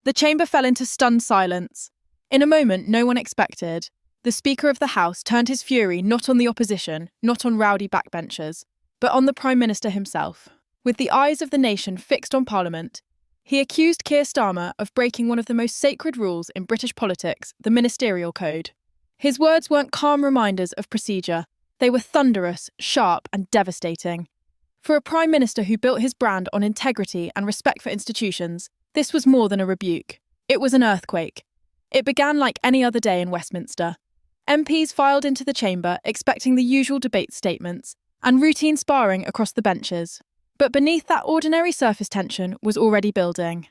The chamber fell into stunned silence. In a moment no one expected, the Speaker of the House turned his fury not on the opposition, not on rowdy backbenchers, but on the Prime Minister himself. With the eyes of the nation fixed on Parliament, he accused Keir Starmer of breaking one of the most sacred rules in British politics, the Ministerial Code. His words weren't calm reminders of procedure, they were thunderous, sharp, and devastating. For a Prime Minister who built his brand on integrity and respect for institutions, this was more than a rebuke. It was an earthquake. It began like any other day in Westminster. MPs filed into the chamber expecting the usual debate statements and routine sparring across the benches. But beneath that ordinary surface tension was already building.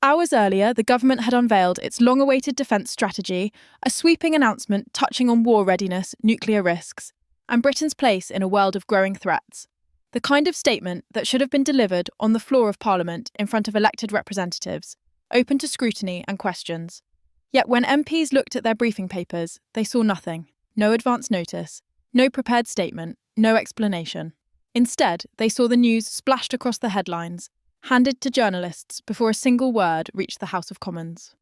Hours earlier, the government had unveiled its long-awaited defence strategy, a sweeping announcement touching on war readiness, nuclear risks, and Britain's place in a world of growing threats. The kind of statement that should have been delivered on the floor of Parliament in front of elected representatives, open to scrutiny and questions. Yet when MPs looked at their briefing papers, they saw nothing. No advance notice, no prepared statement, no explanation. Instead, they saw the news splashed across the headlines, handed to journalists before a single word reached the House of Commons.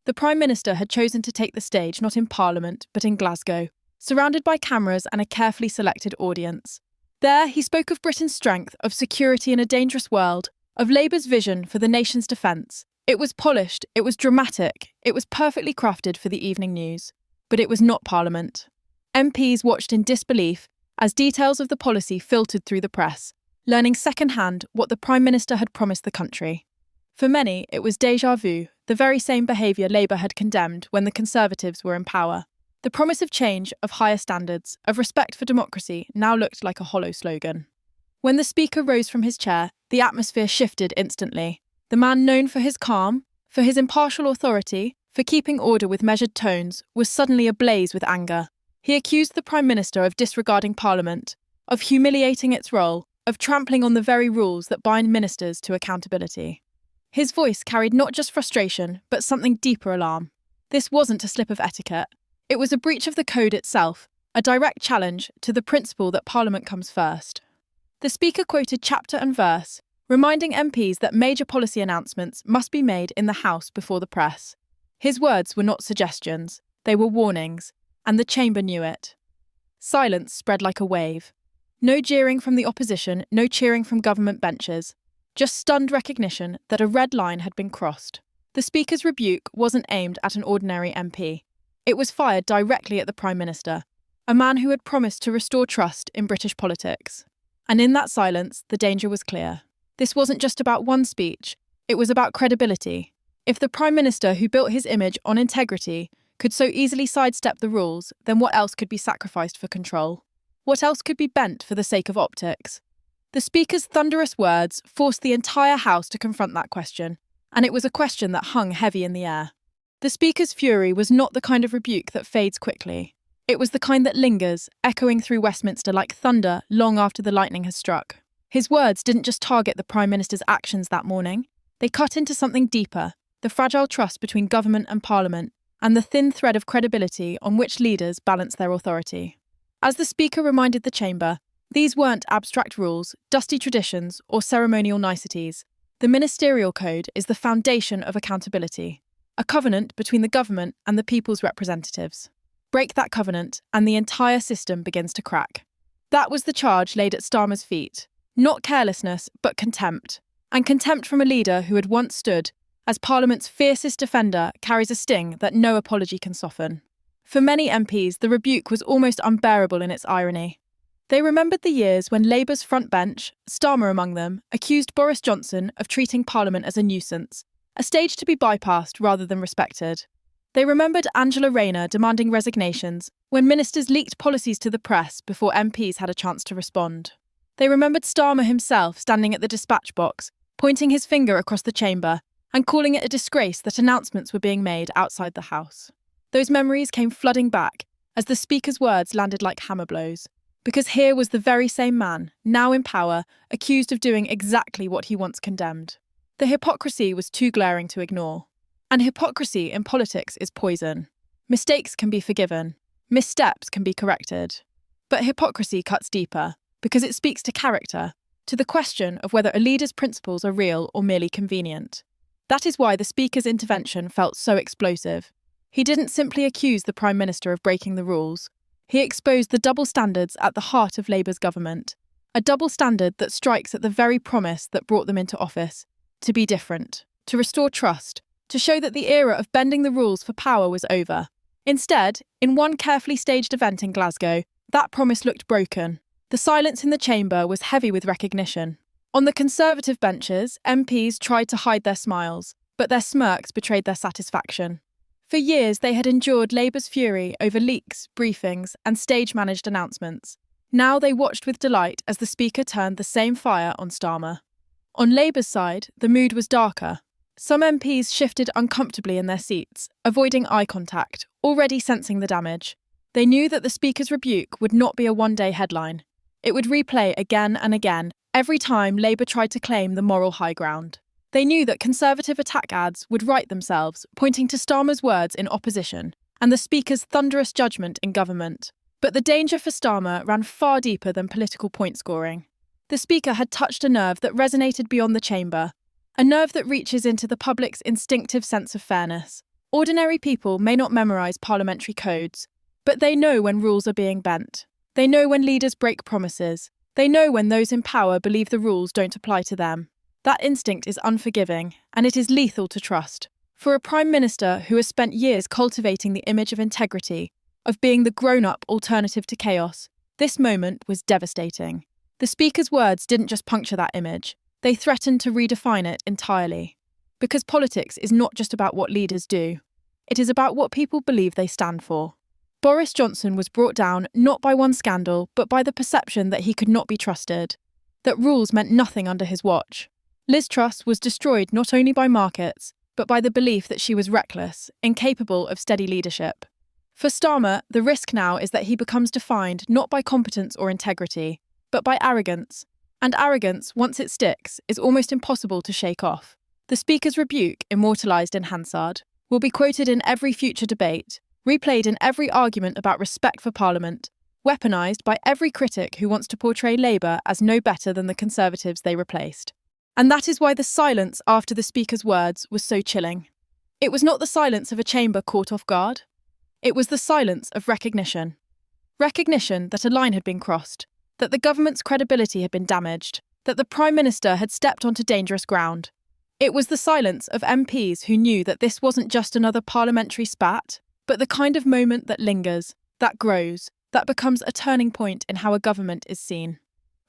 The Prime Minister had chosen to take the stage not in Parliament, but in Glasgow, surrounded by cameras and a carefully selected audience. There, he spoke of Britain's strength, of security in a dangerous world, of Labour's vision for the nation's defence. It was polished, it was dramatic, it was perfectly crafted for the evening news. But it was not Parliament. MPs watched in disbelief as details of the policy filtered through the press, learning secondhand what the Prime Minister had promised the country. For many, it was déjà vu, the very same behaviour Labour had condemned when the Conservatives were in power. The promise of change, of higher standards, of respect for democracy now looked like a hollow slogan. When the Speaker rose from his chair, the atmosphere shifted instantly. The man known for his calm, for his impartial authority, for keeping order with measured tones, was suddenly ablaze with anger. He accused the Prime Minister of disregarding Parliament, of humiliating its role, of trampling on the very rules that bind ministers to accountability. His voice carried not just frustration, but something deeper alarm. This wasn't a slip of etiquette. It was a breach of the code itself, a direct challenge to the principle that Parliament comes first. The Speaker quoted chapter and verse, reminding MPs that major policy announcements must be made in the House before the press. His words were not suggestions, they were warnings, and the chamber knew it. Silence spread like a wave. No jeering from the opposition, no cheering from government benches, just stunned recognition that a red line had been crossed. The Speaker's rebuke wasn't aimed at an ordinary MP. It was fired directly at the Prime Minister, a man who had promised to restore trust in British politics. And in that silence, the danger was clear. This wasn't just about one speech, it was about credibility. If the Prime Minister who built his image on integrity could so easily sidestep the rules, then what else could be sacrificed for control? What else could be bent for the sake of optics? The Speaker's thunderous words forced the entire House to confront that question, and it was a question that hung heavy in the air. The Speaker's fury was not the kind of rebuke that fades quickly. It was the kind that lingers, echoing through Westminster like thunder long after the lightning has struck. His words didn't just target the Prime Minister's actions that morning. They cut into something deeper, the fragile trust between government and Parliament, and the thin thread of credibility on which leaders balance their authority. As the Speaker reminded the chamber, these weren't abstract rules, dusty traditions, or ceremonial niceties. The Ministerial Code is the foundation of accountability, a covenant between the government and the people's representatives. Break that covenant, and the entire system begins to crack. That was the charge laid at Starmer's feet. Not carelessness, but contempt. And contempt from a leader who had once stood as Parliament's fiercest defender carries a sting that no apology can soften. For many MPs, the rebuke was almost unbearable in its irony. They remembered the years when Labour's front bench, Starmer among them, accused Boris Johnson of treating Parliament as a nuisance, a stage to be bypassed rather than respected. They remembered Angela Rayner demanding resignations when ministers leaked policies to the press before MPs had a chance to respond. They remembered Starmer himself standing at the dispatch box, pointing his finger across the chamber and calling it a disgrace that announcements were being made outside the House. Those memories came flooding back as the Speaker's words landed like hammer blows, because here was the very same man, now in power, accused of doing exactly what he once condemned. The hypocrisy was too glaring to ignore. And hypocrisy in politics is poison. Mistakes can be forgiven. Missteps can be corrected. But hypocrisy cuts deeper, because it speaks to character, to the question of whether a leader's principles are real or merely convenient. That is why the Speaker's intervention felt so explosive. He didn't simply accuse the Prime Minister of breaking the rules. He exposed the double standards at the heart of Labour's government. A double standard that strikes at the very promise that brought them into office: to be different, to restore trust, to show that the era of bending the rules for power was over. Instead, in one carefully staged event in Glasgow, that promise looked broken. The silence in the chamber was heavy with recognition. On the Conservative benches, MPs tried to hide their smiles, but their smirks betrayed their satisfaction. For years, they had endured Labour's fury over leaks, briefings, and stage-managed announcements. Now they watched with delight as the Speaker turned the same fire on Starmer. On Labour's side, the mood was darker. Some MPs shifted uncomfortably in their seats, avoiding eye contact, already sensing the damage. They knew that the Speaker's rebuke would not be a one-day headline. It would replay again and again, every time Labour tried to claim the moral high ground. They knew that Conservative attack ads would write themselves, pointing to Starmer's words in opposition and the Speaker's thunderous judgment in government. But the danger for Starmer ran far deeper than political point scoring. The Speaker had touched a nerve that resonated beyond the chamber, a nerve that reaches into the public's instinctive sense of fairness. Ordinary people may not memorise parliamentary codes, but they know when rules are being bent. They know when leaders break promises. They know when those in power believe the rules don't apply to them. That instinct is unforgiving, and it is lethal to trust. For a Prime Minister who has spent years cultivating the image of integrity, of being the grown-up alternative to chaos, this moment was devastating. The Speaker's words didn't just puncture that image, they threatened to redefine it entirely. Because politics is not just about what leaders do, it is about what people believe they stand for. Boris Johnson was brought down not by one scandal, but by the perception that he could not be trusted, that rules meant nothing under his watch. Liz Truss was destroyed not only by markets, but by the belief that she was reckless, incapable of steady leadership. For Starmer, the risk now is that he becomes defined not by competence or integrity, but by arrogance. And arrogance, once it sticks, is almost impossible to shake off. The Speaker's rebuke, immortalised in Hansard, will be quoted in every future debate, replayed in every argument about respect for Parliament, weaponised by every critic who wants to portray Labour as no better than the Conservatives they replaced. And that is why the silence after the Speaker's words was so chilling. It was not the silence of a chamber caught off guard. It was the silence of recognition. Recognition that a line had been crossed, that the government's credibility had been damaged, that the Prime Minister had stepped onto dangerous ground. It was the silence of MPs who knew that this wasn't just another parliamentary spat, but the kind of moment that lingers, that grows, that becomes a turning point in how a government is seen.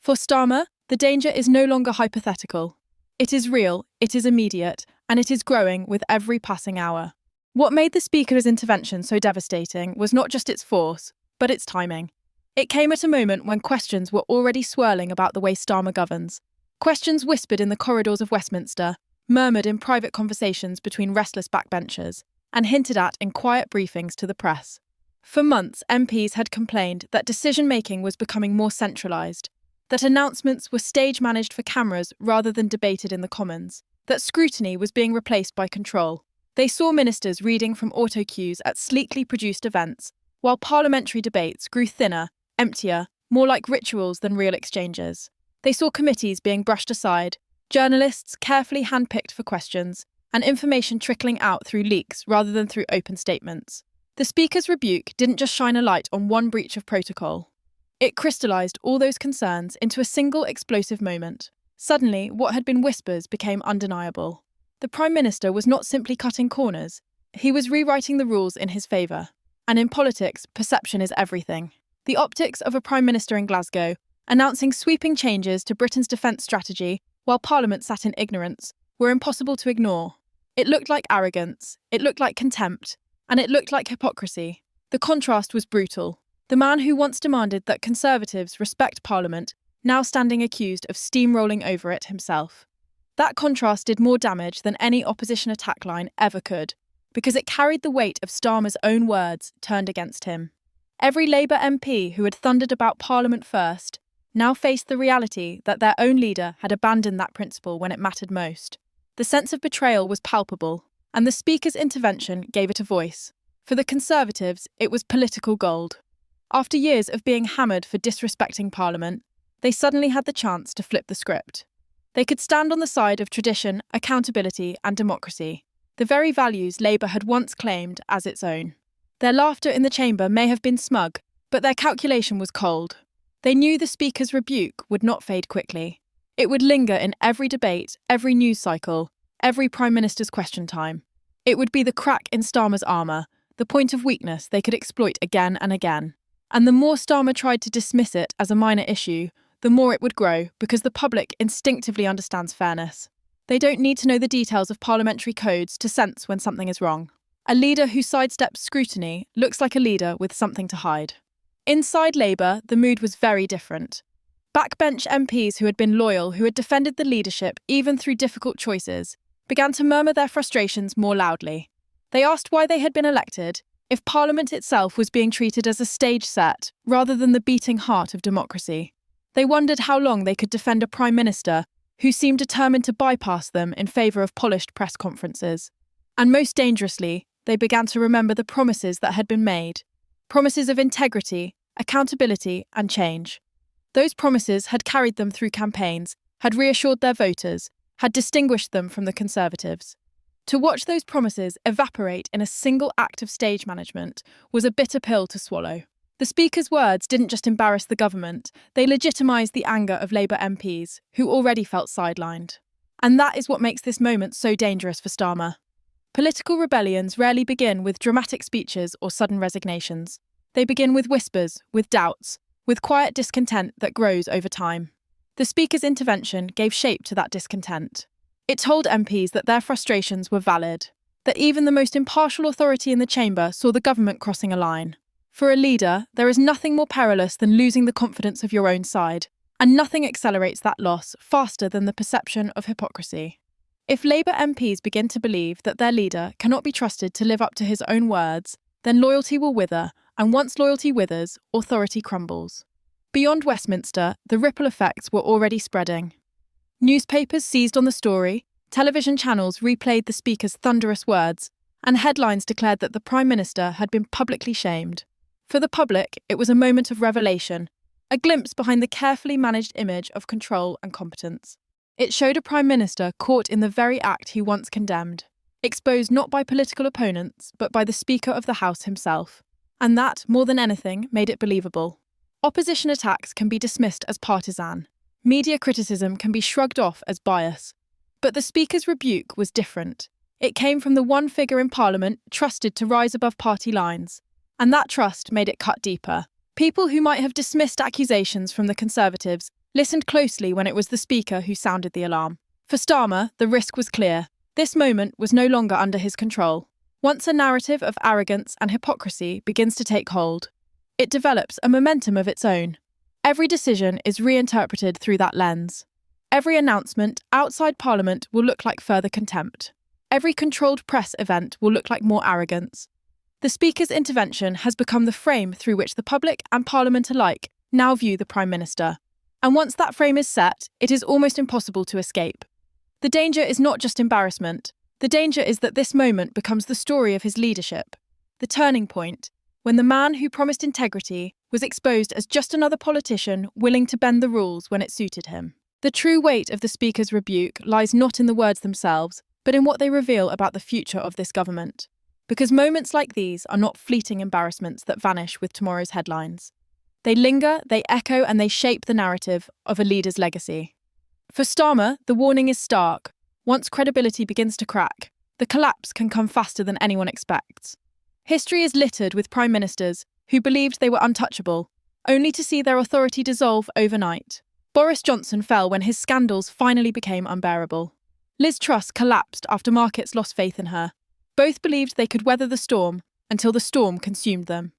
For Starmer, the danger is no longer hypothetical. It is real, it is immediate, and it is growing with every passing hour. What made the Speaker's intervention so devastating was not just its force, but its timing. It came at a moment when questions were already swirling about the way Starmer governs. Questions whispered in the corridors of Westminster, murmured in private conversations between restless backbenchers, and hinted at in quiet briefings to the press. For months, MPs had complained that decision-making was becoming more centralised, that announcements were stage-managed for cameras rather than debated in the Commons, that scrutiny was being replaced by control. They saw ministers reading from auto-cues at sleekly produced events, while parliamentary debates grew thinner, emptier, more like rituals than real exchanges. They saw committees being brushed aside, journalists carefully handpicked for questions, and information trickling out through leaks rather than through open statements. The Speaker's rebuke didn't just shine a light on one breach of protocol. It crystallised all those concerns into a single explosive moment. Suddenly, what had been whispers became undeniable. The Prime Minister was not simply cutting corners, he was rewriting the rules in his favour. And in politics, perception is everything. The optics of a Prime Minister in Glasgow, announcing sweeping changes to Britain's defence strategy while Parliament sat in ignorance, were impossible to ignore. It looked like arrogance, it looked like contempt, and it looked like hypocrisy. The contrast was brutal. The man who once demanded that Conservatives respect Parliament, now standing accused of steamrolling over it himself. That contrast did more damage than any opposition attack line ever could, because it carried the weight of Starmer's own words turned against him. Every Labour MP who had thundered about Parliament first now faced the reality that their own leader had abandoned that principle when it mattered most. The sense of betrayal was palpable, and the Speaker's intervention gave it a voice. For the Conservatives, it was political gold. After years of being hammered for disrespecting Parliament, they suddenly had the chance to flip the script. They could stand on the side of tradition, accountability, and democracy, the very values Labour had once claimed as its own. Their laughter in the chamber may have been smug, but their calculation was cold. They knew the Speaker's rebuke would not fade quickly. It would linger in every debate, every news cycle, every Prime Minister's question time. It would be the crack in Starmer's armour, the point of weakness they could exploit again and again. And the more Starmer tried to dismiss it as a minor issue, the more it would grow, because the public instinctively understands fairness. They don't need to know the details of parliamentary codes to sense when something is wrong. A leader who sidesteps scrutiny looks like a leader with something to hide. Inside Labour, the mood was very different. Backbench MPs who had been loyal, who had defended the leadership even through difficult choices, began to murmur their frustrations more loudly. They asked why they had been elected, if Parliament itself was being treated as a stage set rather than the beating heart of democracy. They wondered how long they could defend a Prime Minister who seemed determined to bypass them in favour of polished press conferences. And most dangerously, they began to remember the promises that had been made. Promises of integrity, accountability, and change. Those promises had carried them through campaigns, had reassured their voters, had distinguished them from the Conservatives. To watch those promises evaporate in a single act of stage management was a bitter pill to swallow. The Speaker's words didn't just embarrass the government, they legitimised the anger of Labour MPs, who already felt sidelined. And that is what makes this moment so dangerous for Starmer. Political rebellions rarely begin with dramatic speeches or sudden resignations. They begin with whispers, with doubts, with quiet discontent that grows over time. The Speaker's intervention gave shape to that discontent. It told MPs that their frustrations were valid, that even the most impartial authority in the chamber saw the government crossing a line. For a leader, there is nothing more perilous than losing the confidence of your own side, and nothing accelerates that loss faster than the perception of hypocrisy. If Labour MPs begin to believe that their leader cannot be trusted to live up to his own words, then loyalty will wither, and once loyalty withers, authority crumbles. Beyond Westminster, the ripple effects were already spreading. Newspapers seized on the story, television channels replayed the Speaker's thunderous words, and headlines declared that the Prime Minister had been publicly shamed. For the public, it was a moment of revelation, a glimpse behind the carefully managed image of control and competence. It showed a Prime Minister caught in the very act he once condemned, exposed not by political opponents, but by the Speaker of the House himself. And that, more than anything, made it believable. Opposition attacks can be dismissed as partisan. Media criticism can be shrugged off as bias. But the Speaker's rebuke was different. It came from the one figure in Parliament trusted to rise above party lines. And that trust made it cut deeper. People who might have dismissed accusations from the Conservatives listened closely when it was the Speaker who sounded the alarm. For Starmer, the risk was clear. This moment was no longer under his control. Once a narrative of arrogance and hypocrisy begins to take hold, it develops a momentum of its own. Every decision is reinterpreted through that lens. Every announcement outside Parliament will look like further contempt. Every controlled press event will look like more arrogance. The Speaker's intervention has become the frame through which the public and Parliament alike now view the Prime Minister. And once that frame is set, it is almost impossible to escape. The danger is not just embarrassment. The danger is that this moment becomes the story of his leadership. The turning point, when the man who promised integrity was exposed as just another politician willing to bend the rules when it suited him. The true weight of the Speaker's rebuke lies not in the words themselves, but in what they reveal about the future of this government. Because moments like these are not fleeting embarrassments that vanish with tomorrow's headlines. They linger, they echo, and they shape the narrative of a leader's legacy. For Starmer, the warning is stark. Once credibility begins to crack, the collapse can come faster than anyone expects. History is littered with prime ministers who believed they were untouchable, only to see their authority dissolve overnight. Boris Johnson fell when his scandals finally became unbearable. Liz Truss collapsed after markets lost faith in her. Both believed they could weather the storm until the storm consumed them.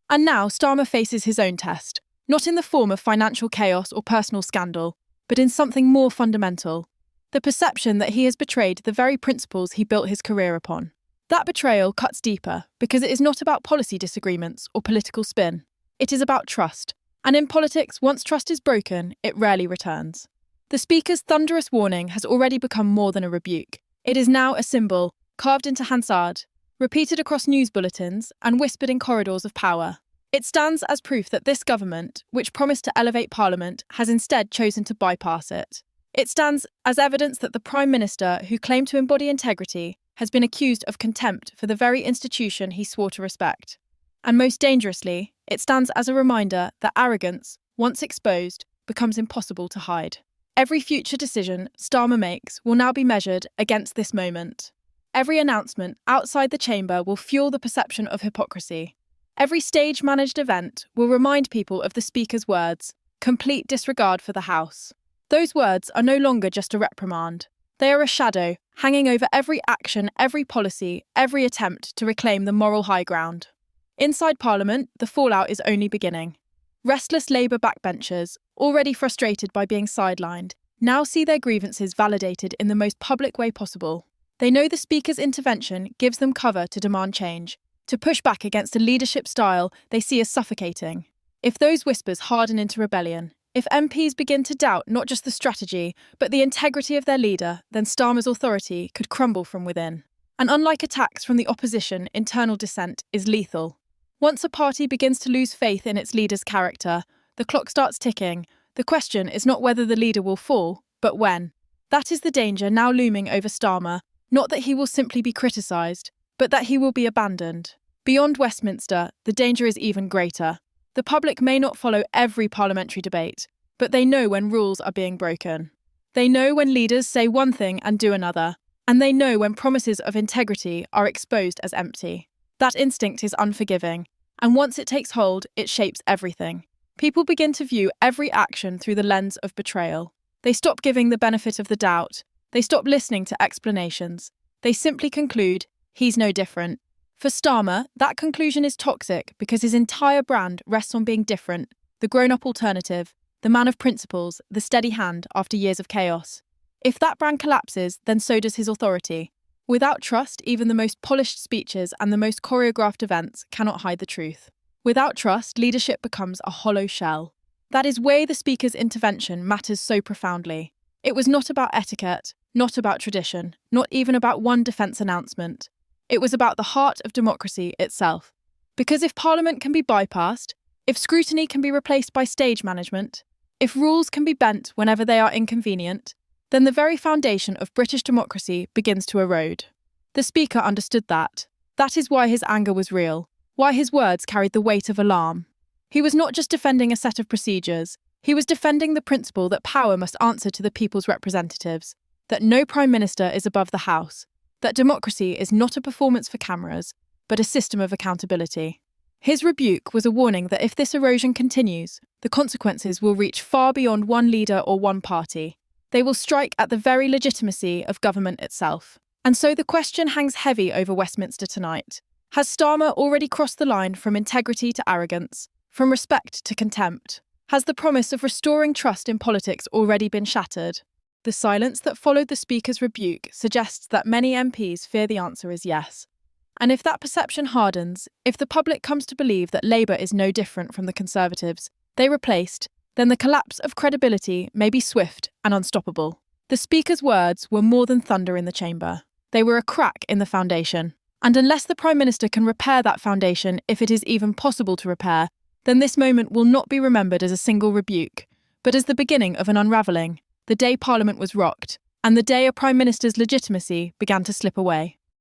And now Starmer faces his own test, not in the form of financial chaos or personal scandal, but in something more fundamental. The perception that he has betrayed the very principles he built his career upon. That betrayal cuts deeper because it is not about policy disagreements or political spin. It is about trust. And in politics, once trust is broken, it rarely returns. The Speaker's thunderous warning has already become more than a rebuke. It is now a symbol, carved into Hansard, repeated across news bulletins, and whispered in corridors of power. It stands as proof that this government, which promised to elevate Parliament, has instead chosen to bypass it. It stands as evidence that the Prime Minister, who claimed to embody integrity, has been accused of contempt for the very institution he swore to respect. And most dangerously, it stands as a reminder that arrogance, once exposed, becomes impossible to hide. Every future decision Starmer makes will now be measured against this moment. Every announcement outside the chamber will fuel the perception of hypocrisy. Every stage-managed event will remind people of the Speaker's words, complete disregard for the House. Those words are no longer just a reprimand. They are a shadow hanging over every action, every policy, every attempt to reclaim the moral high ground. Inside Parliament, the fallout is only beginning. Restless Labour backbenchers, already frustrated by being sidelined, now see their grievances validated in the most public way possible. They know the Speaker's intervention gives them cover to demand change, to push back against a leadership style they see as suffocating. If those whispers harden into rebellion, if MPs begin to doubt not just the strategy, but the integrity of their leader, then Starmer's authority could crumble from within. And unlike attacks from the opposition, internal dissent is lethal. Once a party begins to lose faith in its leader's character, the clock starts ticking. The question is not whether the leader will fall, but when. That is the danger now looming over Starmer, not that he will simply be criticised, but that he will be abandoned. Beyond Westminster, the danger is even greater. The public may not follow every parliamentary debate, but they know when rules are being broken. They know when leaders say one thing and do another, and they know when promises of integrity are exposed as empty. That instinct is unforgiving, and once it takes hold, it shapes everything. People begin to view every action through the lens of betrayal. They stop giving the benefit of the doubt. They stop listening to explanations. They simply conclude, he's no different. For Starmer, that conclusion is toxic because his entire brand rests on being different, the grown-up alternative, the man of principles, the steady hand after years of chaos. If that brand collapses, then so does his authority. Without trust, even the most polished speeches and the most choreographed events cannot hide the truth. Without trust, leadership becomes a hollow shell. That is why the Speaker's intervention matters so profoundly. It was not about etiquette, not about tradition, not even about one defence announcement. It was about the heart of democracy itself. Because if Parliament can be bypassed, if scrutiny can be replaced by stage management, if rules can be bent whenever they are inconvenient, then the very foundation of British democracy begins to erode. The Speaker understood that. That is why his anger was real, why his words carried the weight of alarm. He was not just defending a set of procedures, he was defending the principle that power must answer to the people's representatives, that no Prime Minister is above the House, that democracy is not a performance for cameras, but a system of accountability. His rebuke was a warning that if this erosion continues, the consequences will reach far beyond one leader or one party. They will strike at the very legitimacy of government itself. And so the question hangs heavy over Westminster tonight. Has Starmer already crossed the line from integrity to arrogance, from respect to contempt? Has the promise of restoring trust in politics already been shattered? The silence that followed the Speaker's rebuke suggests that many MPs fear the answer is yes. And if that perception hardens, if the public comes to believe that Labour is no different from the Conservatives they replaced, then the collapse of credibility may be swift and unstoppable. The Speaker's words were more than thunder in the chamber. They were a crack in the foundation. And unless the Prime Minister can repair that foundation, if it is even possible to repair, then this moment will not be remembered as a single rebuke, but as the beginning of an unravelling, the day Parliament was rocked, and the day a Prime Minister's legitimacy began to slip away.